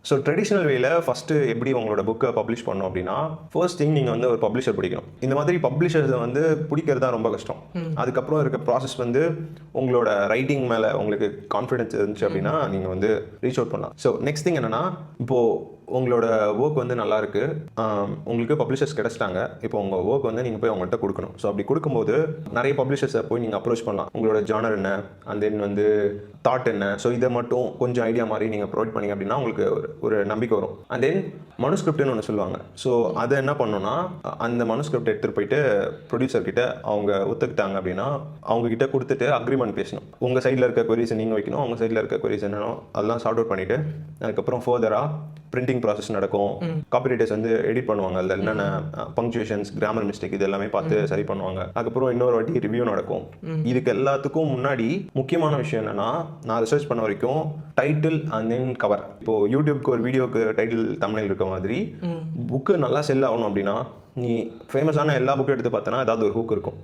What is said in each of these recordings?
So traditional வேல first எப்படி உங்களோட புக்கை பப்ளிஷ் பண்ணணும் அப்படின்னா, ஃபர்ஸ்ட் திங் நீங்கள் வந்து ஒரு பப்ளிஷர் பிடிக்கணும். இந்த மாதிரி பப்ளிஷர்ஸை வந்து பிடிக்கிறது தான் ரொம்ப கஷ்டம். அதுக்கப்புறம் இருக்க ப்ராசஸ் வந்து உங்களோட ரைட்டிங் மேலே உங்களுக்கு கான்ஃபிடன்ஸ் இருந்துச்சு அப்படின்னா நீங்கள் வந்து ரீச் அவுட் பண்ணலாம். ஸோ நெக்ஸ்ட் திங் என்னன்னா, இப்போது உங்களோட ஒர்க் வந்து நல்லா இருக்கு, உங்களுக்கு பப்ளிஷர்ஸ் கிடைச்சிட்டாங்க. இப்போ உங்கள் ஒர்க் வந்து நீங்கள் போய் அவங்கள்ட்ட கொடுக்கணும். ஸோ அப்படி கொடுக்கும்போது நிறைய பப்ளிஷர்ஸை போய் நீங்கள் அப்ரோச் பண்ணலாம். உங்களோட ஜானர் என்ன, அண்ட் தென் வந்து தாட் என்ன, ஸோ இதை மட்டும் கொஞ்சம் ஐடியா மாதிரி நீங்கள் ப்ரொவைட் பண்ணீங்க அப்படின்னா உங்களுக்கு ஒரு நம்பிக்கை வரும். அண்ட் தென் மனுஸ்கிரிப்ட்னு ஒன்று சொல்லுவாங்க. ஸோ அதை என்ன பண்ணணும்னா, அந்த மனுஸ்கிரிப்ட் எடுத்துகிட்டு போயிட்டு ப்ரொடியூசர் கிட்ட அவங்க ஒத்துக்கிட்டாங்க அப்படின்னா அவங்க கிட்ட கொடுத்துட்டு அக்ரிமெண்ட் பேசணும். உங்கள் சைடில் இருக்க கொரிஸ் நீங்கள் வைக்கணும், அவங்க சைடில் இருக்க கொரிஸ் என்னன்னா அதெல்லாம் சார்ட் அவுட் பண்ணிவிட்டு அதுக்கப்புறம் ஃபர்தராக பிரிண்டிங் ப்ராசஸ் நடக்கும். காப்பிரைட்டர்ஸ் வந்து எடிட் பண்ணுவாங்க. அதில் என்னென்ன பங்க்சுவேஷன்ஸ், கிராமர் மிஸ்டேக் இது எல்லாமே பார்த்து சரி பண்ணுவாங்க. அதுக்கப்புறம் இன்னொரு வாட்டி ரிவ்யூ நடக்கும். இதுக்கு எல்லாத்துக்கும் முன்னாடி முக்கியமான விஷயம் என்னன்னா, நான் ரிசர்ச் பண்ண வரைக்கும் டைட்டில் அண்ட் தென் கவர். இப்போ யூடியூப்க்கு ஒரு வீடியோக்கு டைட்டில் தமிழில் இருக்க மாதிரி புக்கு நல்லா செல் ஆகணும் அப்படின்னா நீ ஃபேமஸான எல்லா புக்கும் எடுத்து பார்த்தனா ஏதாவது ஒரு ஹூக் இருக்கும்.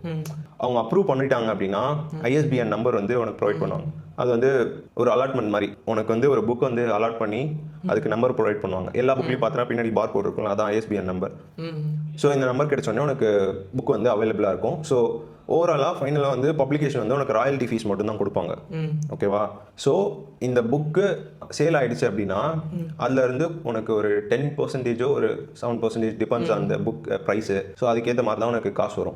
அவங்க அப்ரூவ் பண்ணிட்டாங்க அப்படின்னா ISBN நம்பர் வந்து உனக்கு ப்ரொவைட் பண்ணுவாங்க. அது வந்து ஒரு அலாட்மெண்ட் மாதிரி. உனக்கு வந்து ஒரு புக் வந்து அலாட் பண்ணி அதுக்கு நம்பர் ப்ரொவைட் பண்ணுவாங்க. எல்லா புக்லையும் பார்த்தனா பின்னாடி பார் கோட் இருக்கும், அதான் ISBN நம்பர். ஸோ இந்த நம்பர் கிடைச்சோடனே உனக்கு புக் வந்து அவைலபிளாக இருக்கும். ஸோ ஓவராலாக ஃபைனலாக வந்து பப்ளிகேஷன் வந்து உனக்கு ராயல்ட்டி ஃபீஸ் மட்டும் தான் கொடுப்பாங்க. ஓகேவா? ஸோ இந்த புக்கு சேல் ஆகிடுச்சு அப்படின்னா அதுலேருந்து உனக்கு ஒரு 10% ஒரு 7% depends on the book price. So அதுக்கேற்ற மாதிரி தான் உனக்கு காசு வரும்.